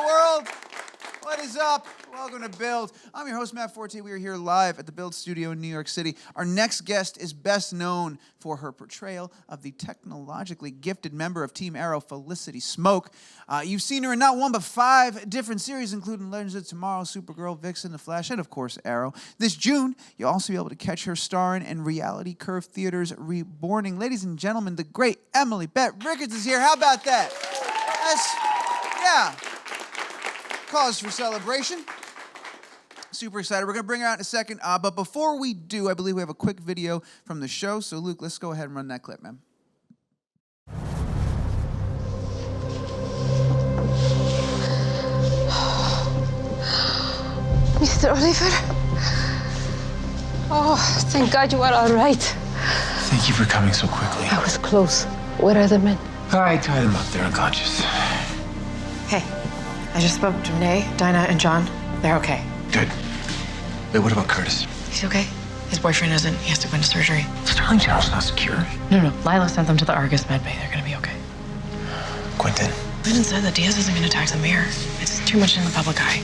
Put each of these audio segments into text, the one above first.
world? What is up? Welcome to Build. I'm your host, Matt Forte. We are here live at the Build studio in New York City. Our next guest is best known for her portrayal of the technologically gifted member of Team Arrow, Felicity Smoak. You've seen her in not one but 5 different series, including Legends of Tomorrow, Supergirl, Vixen, The Flash, and of course, Arrow. This June, you'll also be able to catch her starring in Reality Curve Theater's Reborning. Ladies and gentlemen, the great Emily Bett Rickards is here. How about that? Yeah. Cause for celebration. Super excited. We're going to bring her out in a second. But before we do, I believe we have a quick video from the show. So, Luke, let's go ahead and run that clip, man. Mr. Oliver? Oh, thank God you are all right. Thank you for coming so quickly. I was close. Where are the men? I tied them up. They're unconscious. Hey, I just spoke to Rene, Dinah, and John. They're okay. Good. Wait, what about Curtis? He's okay. His boyfriend isn't. He has to go into surgery. Sterling General's not secure. No. Lila sent them to the Argus med bay. They're gonna be okay. Quentin. Quentin said that Diaz isn't gonna attack the mayor. It's too much in the public eye.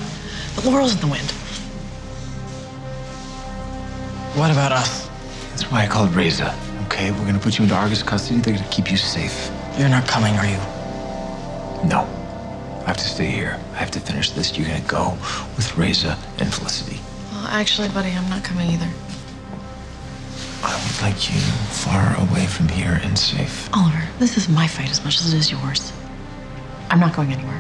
But Laurel's in the wind. What about us? That's why I called Reza. Okay, we're gonna put you into Argus custody. They're gonna keep you safe. You're not coming, are you? No. I have to stay here. I have to finish this. You're gonna go with Reza and Felicity. Well, actually, buddy, I'm not coming either. I would like you far away from here and safe. Oliver, this is my fight as much as it is yours. I'm not going anywhere.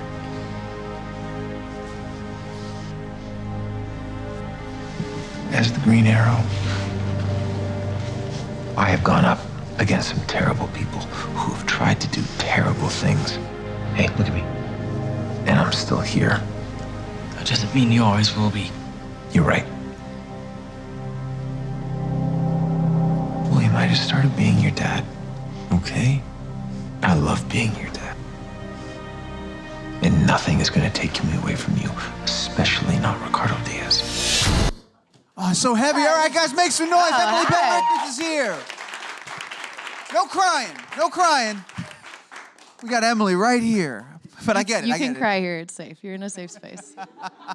As the Green Arrow, I have gone up against some terrible people who have tried to do terrible things. Hey, look at me. And I'm still here. That doesn't mean you always will be. You're right. William, I just started being your dad, okay? I love being your dad. And nothing is going to take me away from you, especially not Ricardo Diaz. Oh, so heavy. All right, guys, make some noise. Emily Bett Rickards is here. No crying. No crying. We got Emily right here. But I get it. You can cry here. It's safe. You're in a safe space.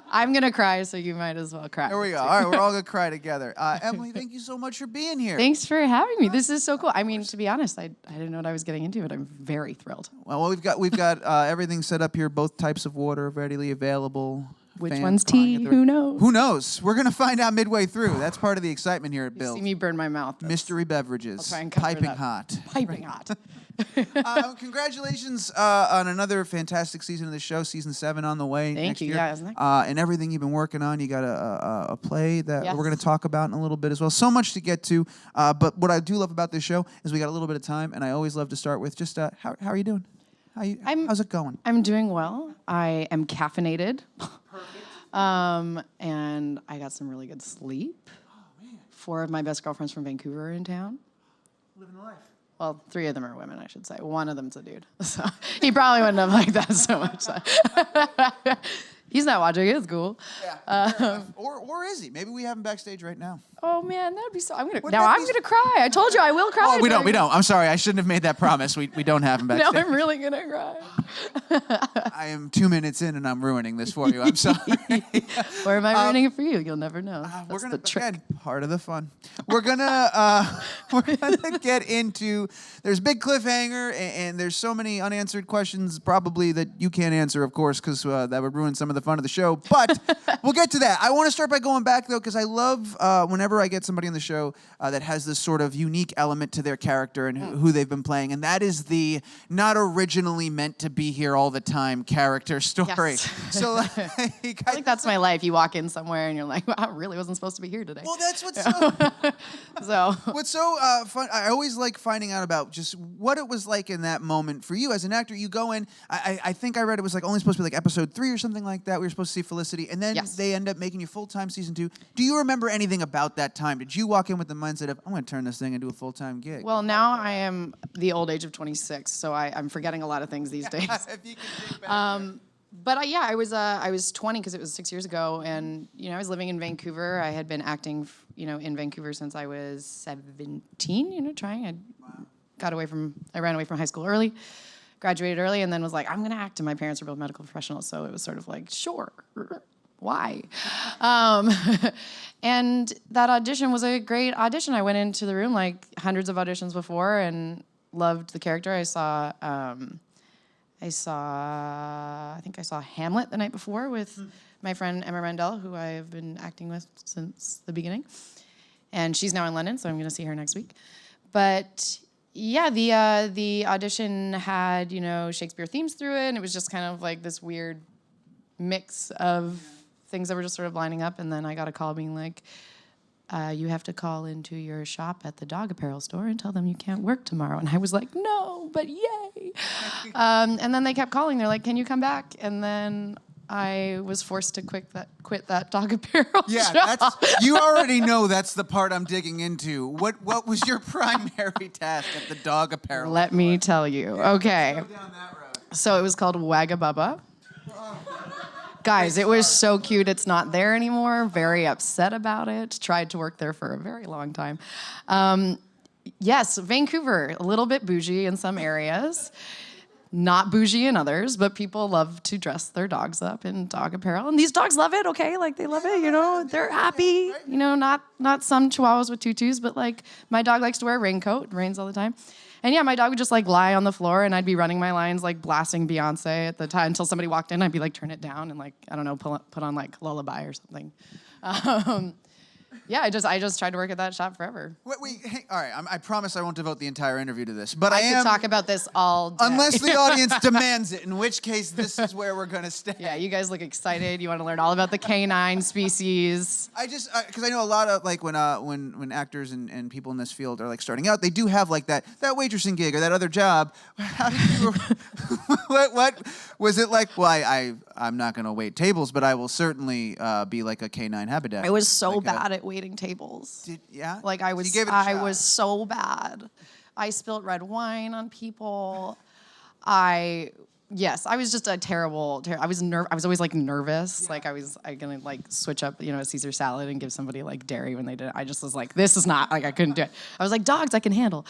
I'm going to cry, so you might as well cry. There we go. All right, we're all going to cry together. Emily, thank you so much for being here. Thanks for having me. This is so cool. I mean, to be honest, I didn't know what I was getting into, but I'm very thrilled. Well, we've got everything set up here, both types of water readily available. Which Fans one's calling tea? it Who knows? Who knows? We're going to find out midway through. That's part of the excitement here at Build. See me burn my mouth. Mystery beverages. I'll try and cover piping that. hot. Piping hot. Congratulations on another fantastic season of the show, season 7 on the way. Thank you. Year. Yeah, isn't that and everything you've been working on. You got a play that Yes. we're going to talk about in a little bit as well. So much to get to. But what I do love about this show is we got a little bit of time, and I always love to start with just how are you doing? How's it going? I'm doing well. I am caffeinated. And I got some really good sleep. Oh, man. 4 of my best girlfriends from Vancouver are in town. Living the life. Well, 3 of them are women, I should say. 1 of them's a dude. So he probably wouldn't have liked that so much. He's not watching. It's cool. Yeah. Or is he? Maybe we have him backstage right now. Oh man, that'd be so. I'm Wouldn't gonna be- cry. I told you I will cry. Oh, we don't. I'm sorry. I shouldn't have made that promise. We don't have him Now backstage. I'm really gonna cry. I am 2 minutes in and I'm ruining this for you. I'm sorry. Or am I ruining it for you? You'll never know. We're That's gonna the trick. again, part of the fun. We're gonna get into. There's a big cliffhanger and there's so many unanswered questions probably that you can't answer, of course, because that would ruin some of the fun of the show. But we'll get to that. I want to start by going back though, because I love whenever I get somebody on the show that has this sort of unique element to their character and who they've been playing, and that is the not originally meant to be here all the time character story. Yes. So I think that's my life. You walk in somewhere and you're like, wow, I really wasn't supposed to be here today. well, that's what's so. So What's so fun, I always like finding out about just what it was like in that moment for you as an actor. You go in, I think I read it was like only supposed to be like episode 3 or something like that. We were supposed to see Felicity, and then Yes. they end up making you full-time season 2. Do you remember anything about that time? Did you walk in with the mindset of, I'm going to turn this thing into a full-time gig? well, now I am the old age of 26, so I'm forgetting a lot of things these days. If you can think back. But I was 20 because it was 6 years ago, and I was living in Vancouver. I had been acting, in Vancouver since I was 17. Trying. I ran away from high school early, graduated early, and then was like, I'm gonna act. And my parents were both medical professionals, so it was sort of like, sure, why? And that audition was a great audition. I went into the room like hundreds of auditions before and loved the character. I think I saw Hamlet the night before with my friend Emma Randell, who I have been acting with since the beginning. And she's now in London, so I'm going to see her next week. But yeah, the audition had, Shakespeare themes through it, and it was just kind of like this weird mix of things that were just sort of lining up. And then I got a call being like, you have to call into your shop at the dog apparel store and tell them you can't work tomorrow. And I was like, no, but yay. And then they kept calling. They're like, can you come back? And then I was forced to quit that dog apparel shop. You already know that's the part I'm digging into. What was your primary task at the dog apparel Let store? me tell you. Okay. Go down that road. So it was called Wagabubba. Guys, it was so cute. It's not there anymore. Very upset about it. Tried to work there for a very long time. Yes, Vancouver, a little bit bougie in some areas. Not bougie in others, but people love to dress their dogs up in dog apparel. And these dogs love it, okay? Like, they love it, They're happy. Not some chihuahuas with tutus, but, like, my dog likes to wear a raincoat. It rains all the time. And, yeah, my dog would just, like, lie on the floor, and I'd be running my lines, like, blasting Beyonce at the time until somebody walked in. I'd be like, turn it down and, like, I don't know, put on, like, Lullaby or something. Yeah, I just tried to work at that shop forever. Hey, all right, I promise I won't devote the entire interview to this, but I could talk about this all day. Unless the audience demands it, in which case this is where we're going to stay. Yeah, you guys look excited. You want to learn all about the canine species. Because I know a lot of, like, when actors and people in this field are, like, starting out, they do have, like, that waitressing gig or that other job. How did you, what was it like? Well, I'm not going to wait tables, but I will certainly be like a canine habitat. I was so bad at waiting tables. Like, I was so bad. I spilt red wine on people. I was just a terrible. I was always, like, nervous. Yeah. Like, I gonna, like, switch up, a Caesar salad and give somebody, like, dairy when they did it. I just was like, this is not, like, I couldn't do it. I was like, dogs I can handle.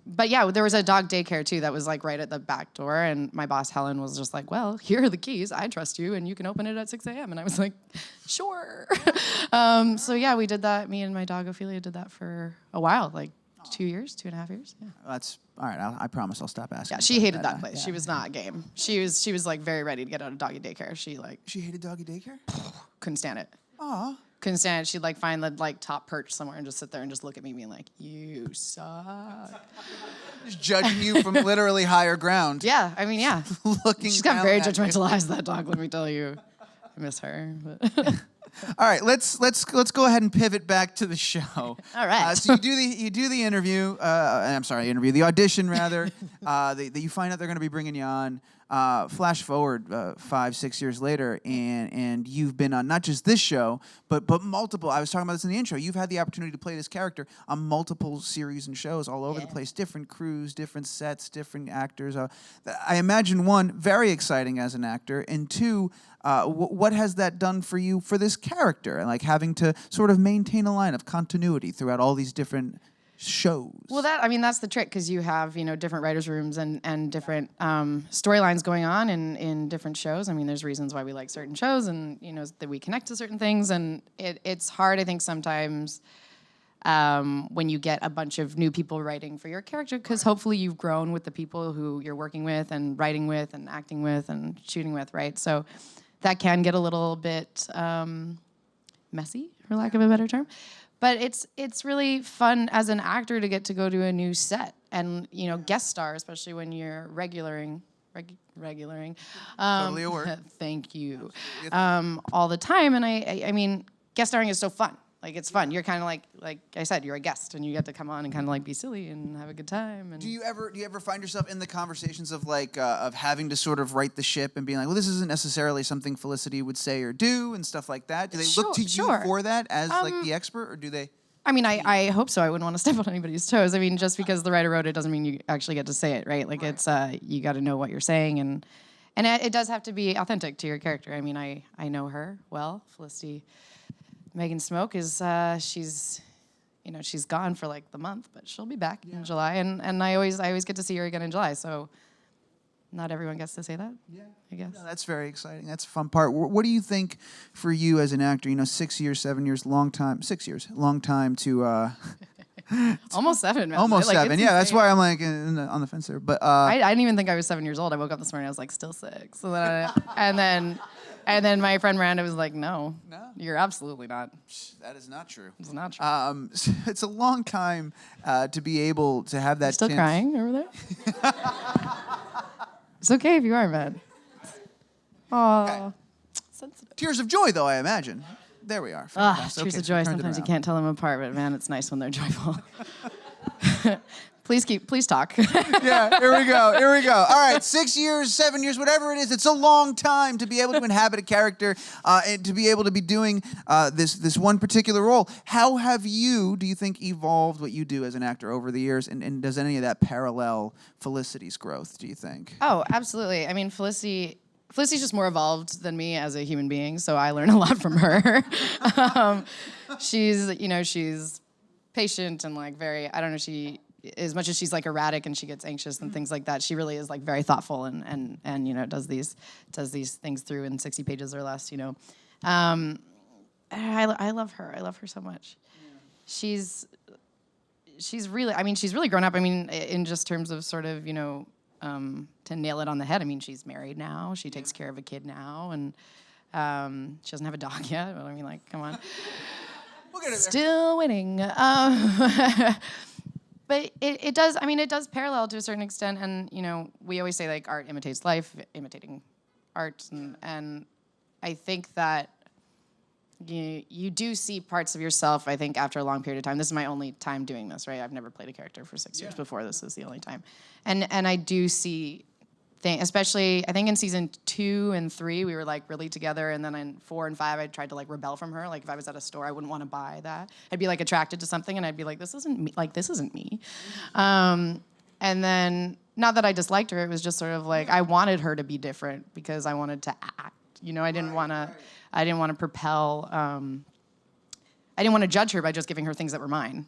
But yeah, there was a dog daycare too that was, like, right at the back door, and my boss Helen was just like, well, here are the keys. I trust you, and you can open it at 6 a.m. And I was like, sure. So yeah, we did that. Me and my dog Ophelia did that for a while, like 2.5 years. Yeah. That's all right. I promise I'll stop asking. Yeah, she hated that place. Yeah. She was not game. She was like very ready to get out of doggy daycare. She hated doggy daycare. Couldn't stand it. Aw. Couldn't stand it. She'd, like, find the, like, top perch somewhere and just sit there and just look at me being like, you suck. Just judging you from literally higher ground. Yeah, I mean, yeah. Looking. She's got very judgmentalized, that dog, let me tell you. I miss her. But all right, let's go ahead and pivot back to the show. All right. So you do the interview. The audition rather. That you find out they're going to be bringing you on. Flash forward 5-6 years later, and you've been on not just this show, but multiple. I was talking about this in the intro. You've had the opportunity to play this character on multiple series and shows all over the place, different crews, different sets, different actors. I imagine, one, very exciting as an actor, and two, what has that done for you for this character, and, like, having to sort of maintain a line of continuity throughout all these different shows? Well, that's the trick, because you have, different writers' rooms and different storylines going on in different shows. I mean, there's reasons why we like certain shows, and, that we connect to certain things, and it's hard, I think, sometimes when you get a bunch of new people writing for your character, because hopefully you've grown with the people who you're working with and writing with and acting with and shooting with, right? So that can get a little bit messy, for lack of a better term. But it's really fun as an actor to get to go to a new set and, guest star, especially when you're regularing. Totally a word. Thank you. All the time. And I mean, guest starring is so fun. Like, it's fun. You're kind of like I said, you're a guest, and you get to come on and kind of, like, be silly and have a good time. And do you ever find yourself in the conversations of, like, of having to sort of right the ship and being like, well, this isn't necessarily something Felicity would say or do and stuff like that? Do they look to you for that as like the expert, or do they? I mean, I hope so. I wouldn't want to step on anybody's toes. I mean, just because the writer wrote it doesn't mean you actually get to say it, right? Like, it's you got to know what you're saying, and it does have to be authentic to your character. I mean, I know her well, Felicity. Megan Smoak is, she's she's gone for like the month, but she'll be back in July, and I always get to see her again in July. So not everyone gets to say that. Yeah, I guess. No, that's very exciting. That's a fun part. What do you think for you as an actor? 6 years, 7 years, long time. 6 years, long time to. Almost 7, man. Almost like, 7. Yeah, that's why I'm like on the fence there. But I didn't even think I was 7 years old. I woke up this morning. I was like, still 6. So then and then my friend Miranda was like, no, you're absolutely not. That is not true. It's not true. It's a long time to be able to have that. You're still crying over there? It's okay if you are, man. Oh, Okay. sensitive. Tears of joy, though, I imagine. There we are. Tears of joy. Sometimes you can't tell them apart, but man, it's nice when they're joyful. Please talk. Yeah, here we go. All right, 6 years, 7 years, whatever it is, it's a long time to be able to inhabit a character and to be able to be doing this one particular role. How have you, do you think, evolved what you do as an actor over the years, and does any of that parallel Felicity's growth, do you think? Oh, absolutely. I mean, Felicity's just more evolved than me as a human being, so I learn a lot from her. She's patient and like very, I don't know, as much as she's like erratic and she gets anxious and things like that, she really is like very thoughtful and does these things through in 60 pages or less, I love her. I love her so much. Yeah. She's really grown up. I mean, in just terms of sort of, to nail it on the head. I mean, she's married now. She takes care of a kid now, and she doesn't have a dog yet. But I mean, like, come on. We'll get it there. Still winning. But it does. I mean, it does parallel to a certain extent, and we always say like art imitates life, imitating art, and I think that you do see parts of yourself. I think after a long period of time. This is my only time doing this, right? I've never played a character for 6 years before. This is the only time, and I do see things, especially I think in season 2 and 3 we were like really together, and then in 4 and 5 I tried to like rebel from her. Like if I was at a store, I wouldn't want to buy that. I'd be like attracted to something, and I'd be like, this isn't me. Like this isn't me. And then not that I disliked her, it was just sort of like I wanted her to be different because I wanted to act. I didn't want to. I didn't want to propel. I didn't want to judge her by just giving her things that were mine,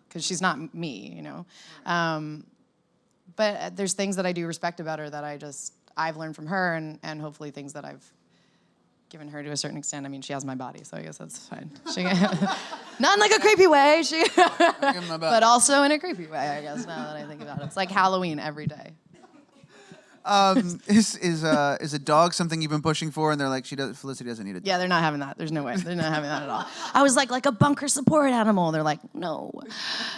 because she's not me. But there's things that I do respect about her that I've learned from her, and hopefully things that I've given her to a certain extent. I mean, she has my body, so I guess that's fine. Not in like a creepy way, but also in a creepy way, I guess, now that I think about it. It's like Halloween every day. Is a dog something you've been pushing for, and they're like, Felicity doesn't need a dog? Yeah, they're not having that. There's no way. They're not having that at all. I was like a bunker support animal. They're like, no.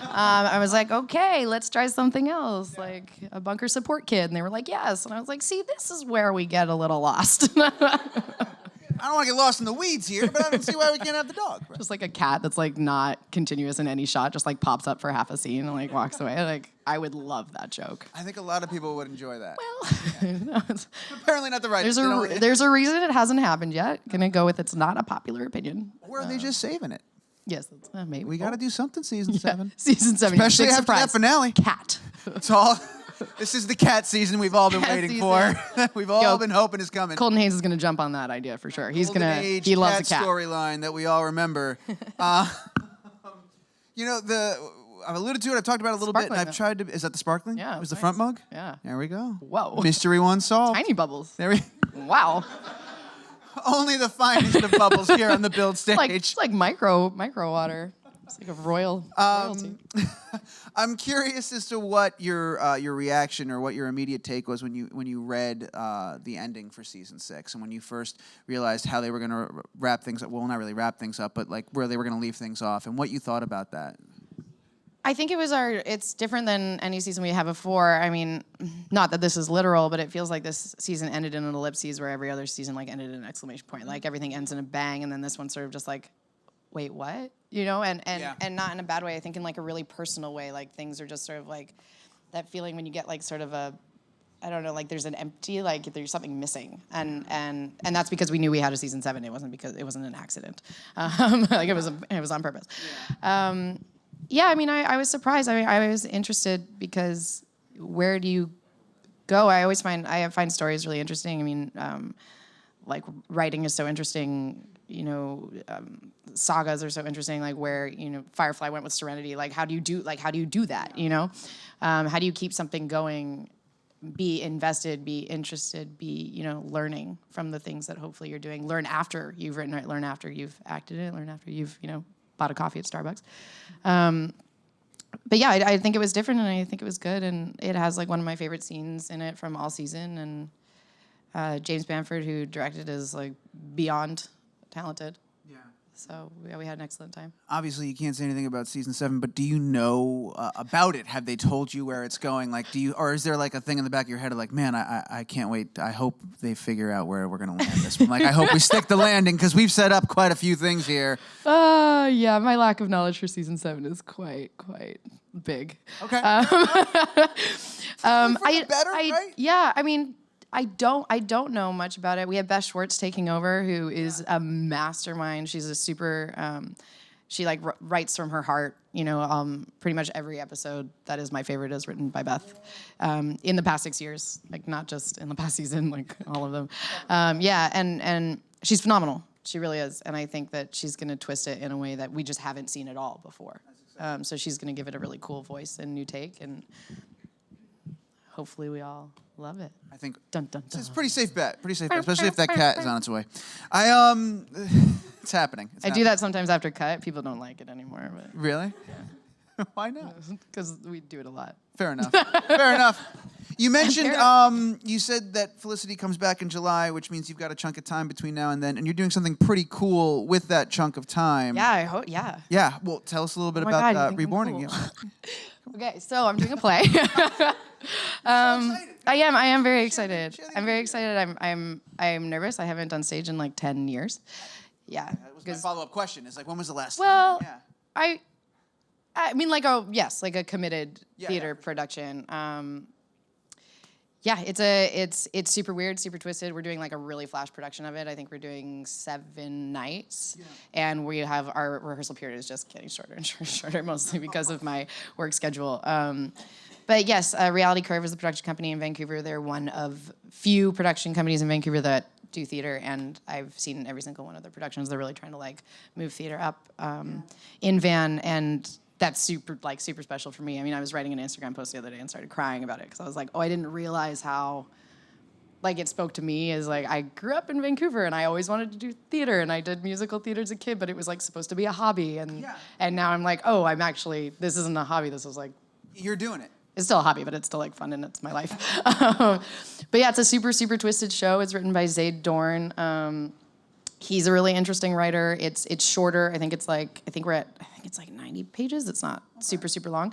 I was like, okay, let's try something else, like a bunker support kid. And they were like, yes. And I was like, see, this is where we get a little lost. I don't want to get lost in the weeds here, but I don't see why we can't have the dog. Right? Just like a cat that's like not continuous in any shot, just like pops up for half a scene and like walks away. Like I would love that joke. I think a lot of people would enjoy that. Well, no, apparently not the right. There's a reason it hasn't happened yet. Gonna go with it's not a popular opinion. Or are they just saving it? Yes, that's, maybe. We got to do something season 7. Season 7. Especially after that finale. Cat. It's all. This is the cat season we've all been waiting for. We've all been hoping is coming. Colton Haynes is going to jump on that idea for sure. He loves the cat storyline that we all remember. I've alluded to it. I've talked about it a little bit, and I've tried to. Is that the sparkling? Yeah. It was the front mug? Yeah. There we go. Whoa. Mystery one solved. Tiny bubbles. There we. Wow. Only the finest of bubbles here on the build stage. It's like micro water. It's like a royalty. I'm curious as to what your reaction or what your immediate take was when you read the ending for season 6, and when you first realized how they were going to wrap things up. Well, not really wrap things up, but like where they were going to leave things off, and what you thought about that. I think it's different than any season we had before. I mean, not that this is literal, but it feels like this season ended in an ellipses where every other season like ended in an exclamation point. Like everything ends in a bang, and then this one sort of just like, wait, what? And not in a bad way. I think in like a really personal way. Like things are just sort of like that feeling when you get like sort of a, I don't know, like there's an empty, like there's something missing, and that's because we knew we had a season 7. It wasn't because it wasn't an accident. Like it was on purpose. Yeah. I mean, I was surprised. I was interested because where do you go? I find stories really interesting. I mean, like writing is so interesting sagas are so interesting, like where, Firefly went with Serenity. Like, how do you do that, How do you keep something going, be invested, be interested, be, learning from the things that hopefully you're doing. Learn after you've written it, learn after you've acted in it, learn after you've, bought a coffee at Starbucks. But yeah, I think it was different, and I think it was good, and it has like one of my favorite scenes in it from all season, and James Bamford, who directed, is like beyond talented. Yeah. So yeah, we had an excellent time. Obviously, you can't say anything about season 7, but do you know about it? Have they told you where it's going? Like, or is there like a thing in the back of your head of like, man, I can't wait. I hope they figure out where we're gonna land this one. Like, I hope we stick the landing because we've set up quite a few things here. Yeah, my lack of knowledge for season 7 is quite big. Okay. Right? Yeah, I mean, I don't know much about it. We have Beth Schwartz taking over, who is a mastermind. She's a super. She like writes from her heart. Pretty much every episode that is my favorite is written by Beth. In the past 6 years, like not just in the past season, like all of them. Yeah, and she's phenomenal. She really is, and I think that she's going to twist it in a way that we just haven't seen at all before. So she's going to give it a really cool voice and new take, and hopefully we all love it. I think dun, dun, dun. It's a pretty safe bet, especially if that cat is on its way. It's happening. I do that sometimes after cut. People don't like it anymore. But really? Yeah. Why not? Because we do it a lot. Fair enough. Fair enough. You mentioned, you said that Felicity comes back in July, which means you've got a chunk of time between now and then, and you're doing something pretty cool with that chunk of time. Yeah, I hope. Yeah. Yeah. Well, tell us a little bit about Reborning. Cool. Okay, so I'm doing a play. I am very excited. I'm very excited. I'm nervous. I haven't done stage in like 10 years. Yeah. That was my follow-up question. Is like, when was the last time? Yeah. I mean, like a committed theater production. Yeah, it's super weird, super twisted. We're doing like a really flash production of it. I think we're doing 7 nights, and we have our rehearsal period is just getting shorter and shorter, mostly because of my work schedule. But yes, Reality Curve is a production company in Vancouver. They're one of few production companies in Vancouver that do theater, and I've seen every single one of their productions. They're really trying to like move theater up in Van, and that's super special for me. I mean, I was writing an Instagram post the other day and started crying about it because I was like, I didn't realize how like it spoke to me. Is like, I grew up in Vancouver and I always wanted to do theater, and I did musical theater as a kid, but it was like supposed to be a hobby, and now I'm like, this isn't a hobby. This is like, you're doing it. It's still a hobby, but it's still like fun and it's my life. But yeah, it's a super, super twisted show. It's written by Zaid Dorn. He's a really interesting writer. It's shorter. I think it's like 90 pages. It's not super, super long.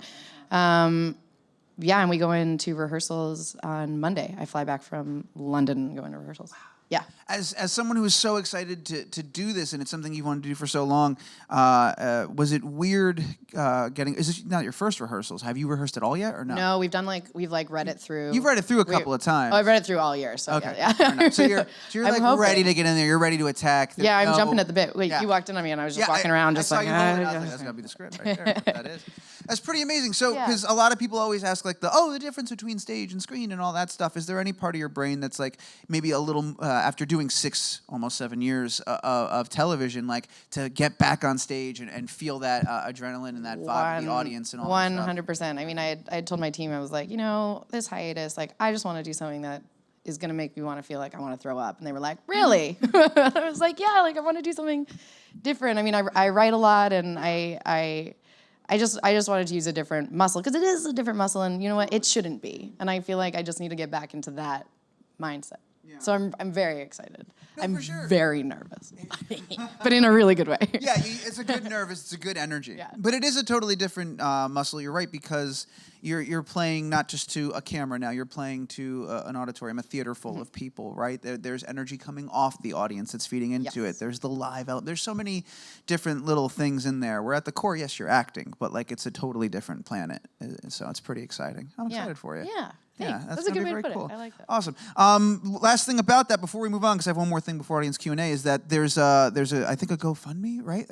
Yeah, and we go into rehearsals on Monday. I fly back from London and go into rehearsals. Yeah. As someone who is so excited to do this, and it's something you've wanted to do for so long, was it weird getting? Is this not your first rehearsals? Have you rehearsed it all yet, or no? No, we've read it through. You've read it through a couple of times. Oh, I've read it through all year. So okay. Yeah. So you're like ready to get in there. You're ready to attack. Yeah, I'm jumping at the bit. Wait, you walked in on me, and I was just walking around, just like. That's gotta be the script right there. That is. That's pretty amazing. So, because a lot of people always ask like the difference between stage and screen and all that stuff. Is there any part of your brain that's like maybe a little after doing almost 7 years of television, like to get back on stage and feel that adrenaline and that vibe of the audience and all that stuff? 100%. I mean, I had told my team, I was like, this hiatus, like I just want to do something that is going to make me want to feel like I want to throw up. And they were like, really? I was like, yeah, like I want to do something different. I mean, I write a lot, and I just wanted to use a different muscle, because it is a different muscle, and you know what? It shouldn't be. And I feel like I just need to get back into that mindset. Yeah. So I'm very excited. I'm very nervous, but in a really good way. Yeah, it's a good nervous. It's a good energy. Yeah. But it is a totally different muscle. You're right, because you're playing not just to a camera now. You're playing to an auditorium, a theater full of people. Right? There's energy coming off the audience that's feeding into it. There's the live element. There's so many different little things in there. Where at the core, yes, you're acting, but like it's a totally different planet. So it's pretty exciting. I'm excited for you. Yeah. Yeah, that's a good way to put cool. it. I like that. Awesome. Last thing about that before we move on, because I have one more thing before audience Q&A, is that there's I think a GoFundMe, right?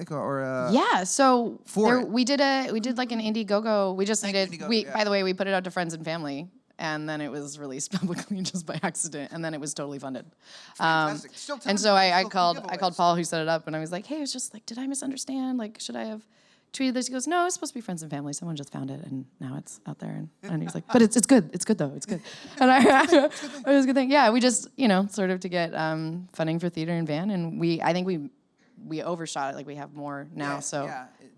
Yeah. So we did like an Indiegogo. We just needed. By the way, we put it out to friends and family. and then it was released publicly just by accident, and then it was totally funded. Fantastic. Still And so I called giveaways. Paul, who set it up, and I was like, hey, it was just like, did I misunderstand? Like, should I have tweeted this? He goes, no, it's supposed to be friends and family. Someone just found it, and now it's out there. And he's like, but it's good. It's good, though. It's good. And it was a good thing. Yeah, we just, sort of to get funding for theater and van, and I think we overshot it. Like, we have more now, so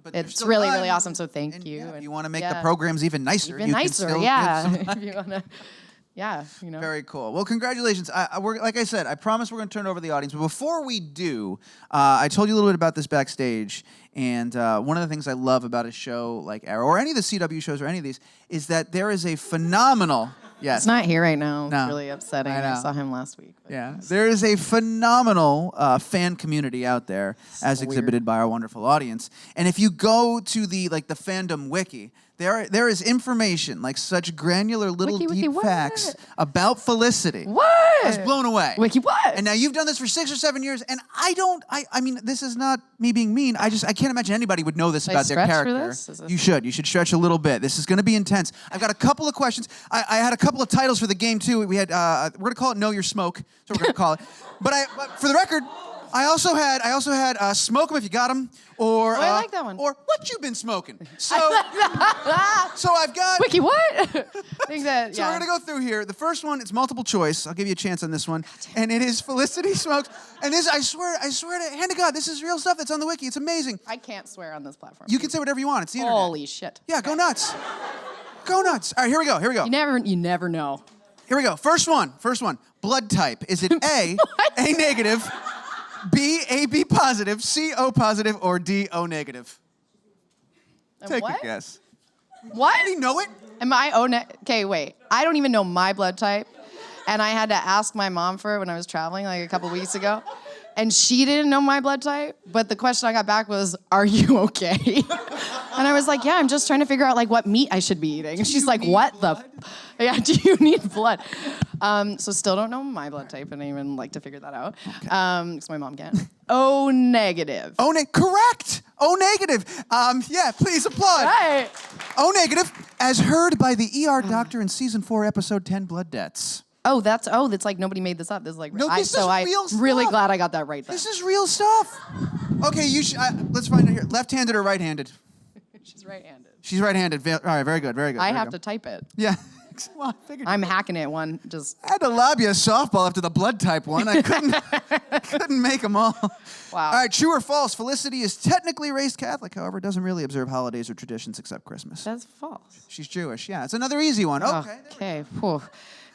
but there's it's still really, time. really awesome, so thank you. Yeah, if And you want to make the yeah. programs even nicer, Even you nicer, can still yeah. give some If you wanna, yeah, Very cool. Well, congratulations. We're, like I said, I promise we're going to turn it over to the audience. But before we do, I told you a little bit about this backstage. And one of the things I love about a show like Arrow, or any of the CW shows, or any of these, is that there is a phenomenal... Yes. It's not here right now. No. It's really upsetting. I know. I saw him last week. But Yeah, there is a phenomenal fan community out there, as weird. exhibited by our wonderful audience. And if you go to the fandom wiki, there is information, like such granular little Wiki, deep what? facts about Felicity. What? I was blown away. Wiki what? And now you've done this for 6 or 7 years, and I mean, this is not me being mean. I can't imagine anybody would know this Should I about their stretch for character. this? Is this- You should stretch a little bit. This is going to be intense. I've got a couple of questions. I had a couple of titles for the game too. We had we're going to call it Know Your Smoke. That's what we're going to call it. But for the record, I also had Smoke 'em if you got 'em, or I like that one. or What You Been Smoking. So I've got. Wiki what? I think that, So yeah. we're gonna go through here. The first one, it's multiple choice. I'll give you a chance on this one, and it is Felicity Smoak. And this, I swear to hand to God, this is real stuff that's on the wiki. It's amazing. I can't swear on this platform. You can say whatever you want. It's the internet. Holy shit. Yeah, go nuts. Go nuts. All right, here we go. You never know. Here we go. First one. Blood type. Is it A, A negative, B, AB positive, C, O positive, or D, O negative? Take what? a guess. What? Do you know it? Am I okay, wait. I don't even know my blood type. And I had to ask my mom for it when I was traveling like a couple weeks ago. And she didn't know my blood type, but the question I got back was, are you okay? And I was like, yeah, I'm just trying to figure out like what meat I should be eating. And she's like, what the? Yeah, do you need blood? So still don't know my blood type, and I even like to figure that out. Because my mom can't. O negative. Correct. O negative. Yeah, please applaud. Right. O negative, as heard by the ER doctor in season 4, episode 10, Blood Debts. That's like nobody made this up. This is like No, this is real stuff. really glad I got that right. Then. This is real stuff. Okay, let's find out here. Left-handed or right-handed? She's right-handed. She's right-handed. All right, very good, very good. I very have good. to type it. Yeah. Well, I figured. I'm hacking it one. Just I had to lob you a softball after the blood type one. I couldn't make them all. Wow. All right, true or false? Felicity is technically raised Catholic, however, doesn't really observe holidays or traditions except Christmas. that's false. She's Jewish. Yeah, it's another easy one. Okay. Okay. Whew.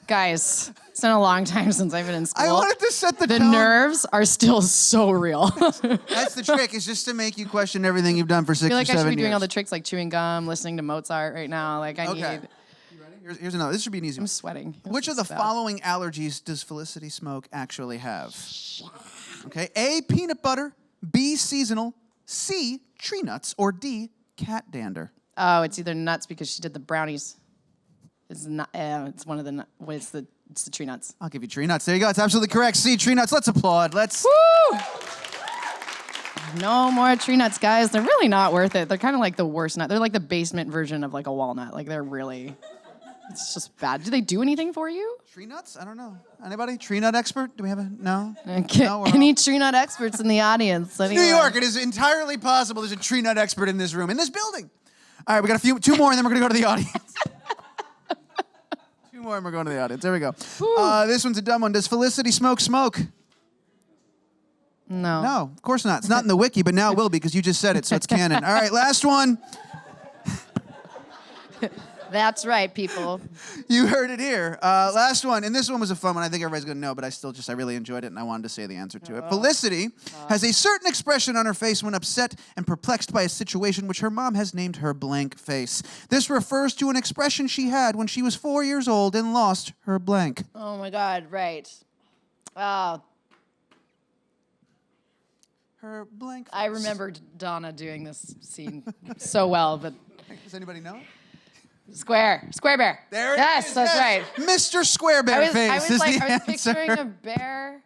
Guys, it's been a long time since I've been in school. I wanted to set the The tone. nerves are still so real. That's the trick, is just to make you question everything you've done for 6 I feel or like 7 I should be years. doing all the tricks like chewing gum, listening to Mozart right now. Like I Okay. need. You ready? Here's another. This should be an easy I'm one. sweating. Which of the It's bad. following allergies does Felicity Smoak actually have? Okay, A, peanut butter, B, seasonal, C, tree nuts, or D, cat dander. Oh, it's either nuts because she did the brownies. It's not. It's one of the. It's the tree nuts. I'll give you tree nuts. There you go. It's absolutely correct. C, tree nuts. Let's applaud. Let's. Woo! No more tree nuts, guys. They're really not worth it. They're kind of like the worst nut. They're like the basement version of like a walnut. Like they're really. It's just bad. Do they do anything for you? Tree nuts? I don't know. Anybody? Tree nut expert? Do we have a no? Okay. No, we're Any all- tree nut experts in the audience? New Anyone? York. It is entirely possible there's a tree nut expert in this room, in this building. All right, we got two more, and then we're gonna go to the audience. Two more, and we're going to the audience. There we go. This one's a dumb one. Does Felicity smoke? No. No, of course not. It's not in the wiki, but now it will be because you just said it, so it's canon. All right, last one. That's right, people. You heard it here. Last one, and this one was a fun one. I think everybody's gonna know, but I really enjoyed it, and I wanted to say the answer to it. Felicity has a certain expression on her face when upset and perplexed by a situation which her mom has named her blank face. This refers to an expression she had when she was 4 years old and lost her blank. Oh my God! Right. Oh, Her blank face. I remember Donna doing this scene so well, but Does anybody know it? square bear. There it yes, is. that's right. Mr. Square Bear Face I was is like, the I was answer. picturing a bear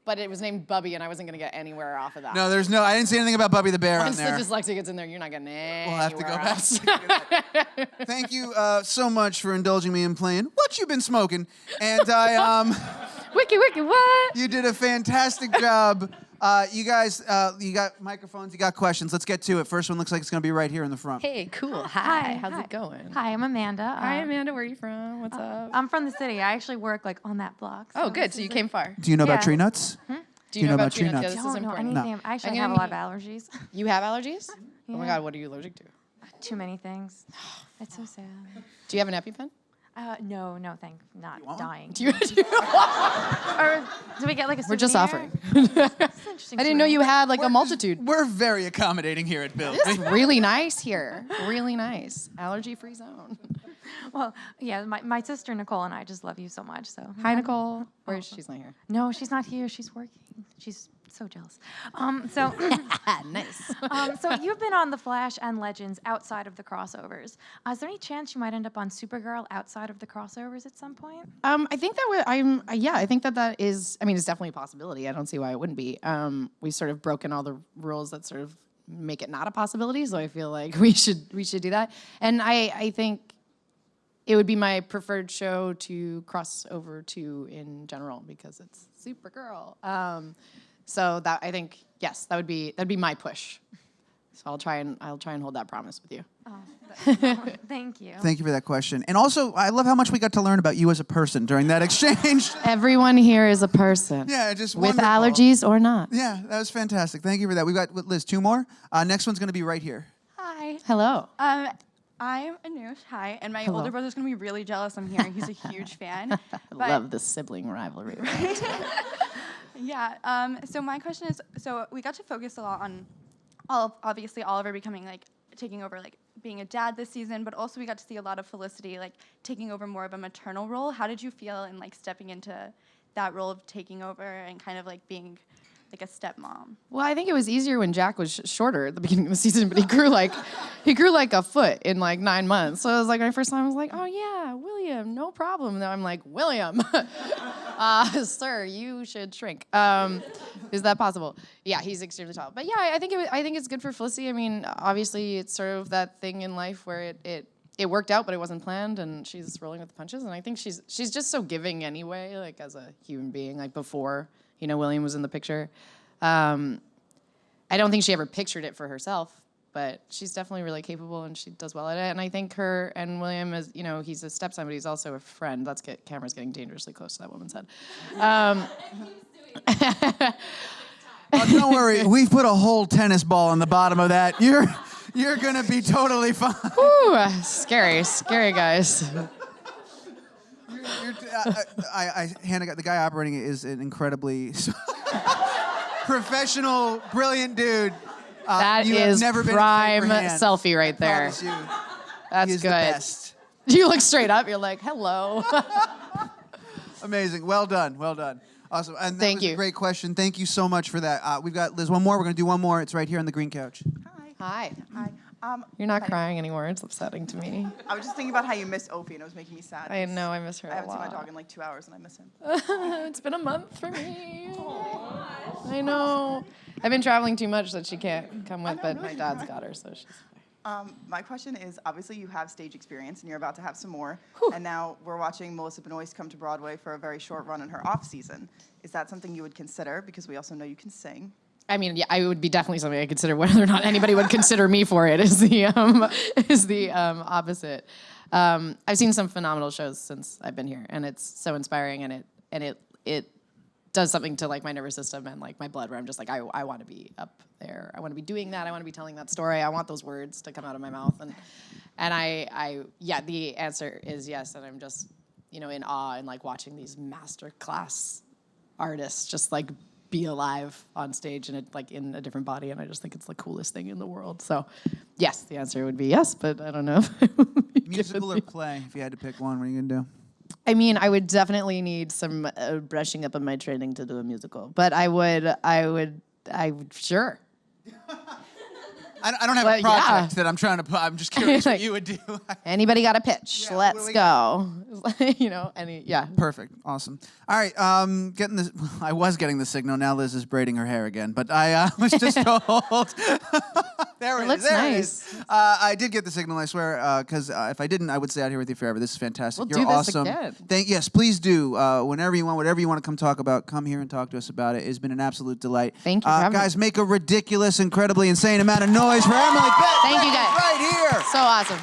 but it was named Bubby, and I wasn't gonna get anywhere off of that. No, there's no. I didn't see anything about Bubby the Bear on Once the there. dyslexia gets in there, you're not getting anywhere We'll have to go back. else. Thank you so much for indulging me in playing What You Been Smoking, and I Wiki, what? you did a fantastic job. You guys, you got microphones, you got questions. Let's get to it. First one looks like it's going to be right here in the front. Hey, cool. Hi. How's it going? Hi, I'm Amanda. Hi, Amanda. Where are you from? What's up? I'm from the city. I actually work like on that block. Oh, good. So you came far. Do you know about Yeah. tree nuts? Do you know about tree nuts? Yeah, I this is don't know important. anything. I actually I'm have a gonna lot of allergies. You have allergies? Oh my Yeah. God, what are you allergic to? Too many things. It's so sad. Do you have an EpiPen? No, not want one? dying. Do you? Or do we get like a souvenir? We're just offering. That's an interesting I didn't know you souvenir. had like a multitude. We're very accommodating here at Bill. It's really nice here. Really nice. Allergy-free zone. Well, yeah, my sister Nicole and I just love you so much. So Hi, Nicole. Where is she's not here. No, she's not here. She's working. She's so jealous. Nice. So you've been on The Flash and Legends outside of the crossovers. Is there any chance you might end up on Supergirl outside of the crossovers at some point? I think that I think that is. I mean, it's definitely a possibility. I don't see why it wouldn't be. We've sort of broken all the rules that sort of make it not a possibility. So I feel like we should do that. And I think it would be my preferred show to cross over to in general because it's Supergirl. So that I think yes, that'd be my push. So I'll try and hold that promise with you. Thank you. Thank you for that question. And also, I love how much we got to learn about you as a person during that exchange. Everyone here is a person. Yeah, just with wonderful. allergies or not. Yeah, that was fantastic. Thank you for that. We've got, Liz, 2 more. Next one's going to be right here. Hi. Hello. I'm Anush. Hi. And my Hello. older brother's going to be really jealous I'm here. He's a huge fan. I love the sibling rivalry. Right? Yeah. So my question is, so we got to focus a lot on obviously Oliver becoming like taking over like being a dad this season, but also we got to see a lot of Felicity like taking over more of a maternal role. How did you feel in like stepping into that role of taking over and kind of like being like a stepmom? Well, I think it was easier when Jack was shorter at the beginning of the season, but he grew like a foot in like 9 months. So it was like my first time I was like, oh yeah, William, no problem. Now I'm like, William, sir, you should shrink. Is that possible? Yeah, he's extremely tall. But yeah, I think it's good for Felicity. I mean, obviously it's sort of that thing in life where it worked out, but it wasn't planned, and she's rolling with the punches. And I think she's just so giving anyway, like as a human being, like before, William was in the picture. I don't think she ever pictured it for herself, but she's definitely really capable and she does well at it. And I think her and William is, he's a stepson, but he's also a friend. Camera's getting dangerously close to that woman's head. Don't worry, we've put a whole tennis ball on the bottom of that. You're gonna be totally fine. Ooh, scary guys. Hannah, the guy operating it is an incredibly professional, brilliant dude. That you have is never been in prime safer hands. selfie right there. Promise you. That's He is good. the best. You look straight up. You're like, hello. Amazing. Well done. Awesome. And that Thank was you. a great question. Thank you so much for that. We've got, Liz, one more. We're going to do one more. It's right here on the green couch. Hi. Hi. You're not crying anymore. It's upsetting to me. I was just thinking about how you miss Opie, and it was making me sad. I know. I miss her I a haven't seen my lot. dog in like 2 hours, and I miss him. It's been a month for me. I know. I've been traveling too much that she can't come with, but my dad's got her, so she's fine. My question is, obviously you have stage experience, and you're about to have some more. And now we're watching Melissa Benoist come to Broadway for a very short run in her off season. Is that something you would consider? Because we also know you can sing. I mean, yeah, I would be definitely something I consider. Whether or not anybody would consider me for it is the opposite. I've seen some phenomenal shows since I've been here, and it's so inspiring, and it does something to like my nervous system and like my blood, where I'm just like I want to be up there. I want to be doing that. I want to be telling that story. I want those words to come out of my mouth, and the answer is yes, and I'm just in awe and like watching these masterclass artists just like be alive on stage and like in a different body, and I just think it's the coolest thing in the world. So yes, the answer would be yes, but I don't know if it would be Musical or play, if you had to pick one, what are you going to do? I mean, I would definitely need some brushing up on my training to do a musical, but I would sure. I don't have Well, a project yeah. that I'm trying to put. I'm just curious what Like, you would do. Anybody got a pitch? Yeah, what do Let's we go. Yeah. Perfect. Awesome. All right. Getting this. I was getting the signal. Now Liz is braiding her hair again. But I was just told. There It looks There nice. it is. I did get the signal. I swear. Because if I didn't, I would stay out here with you forever. This is fantastic. We'll You're do this awesome. again. Yes, please do. Whenever you want, whatever you want to come talk about, come here and talk to us about it. It's been an absolute delight. Thank you for having guys. Make a ridiculous, incredibly insane amount of noise for Emily Bett Thank you, Rickards guys. right here. So awesome.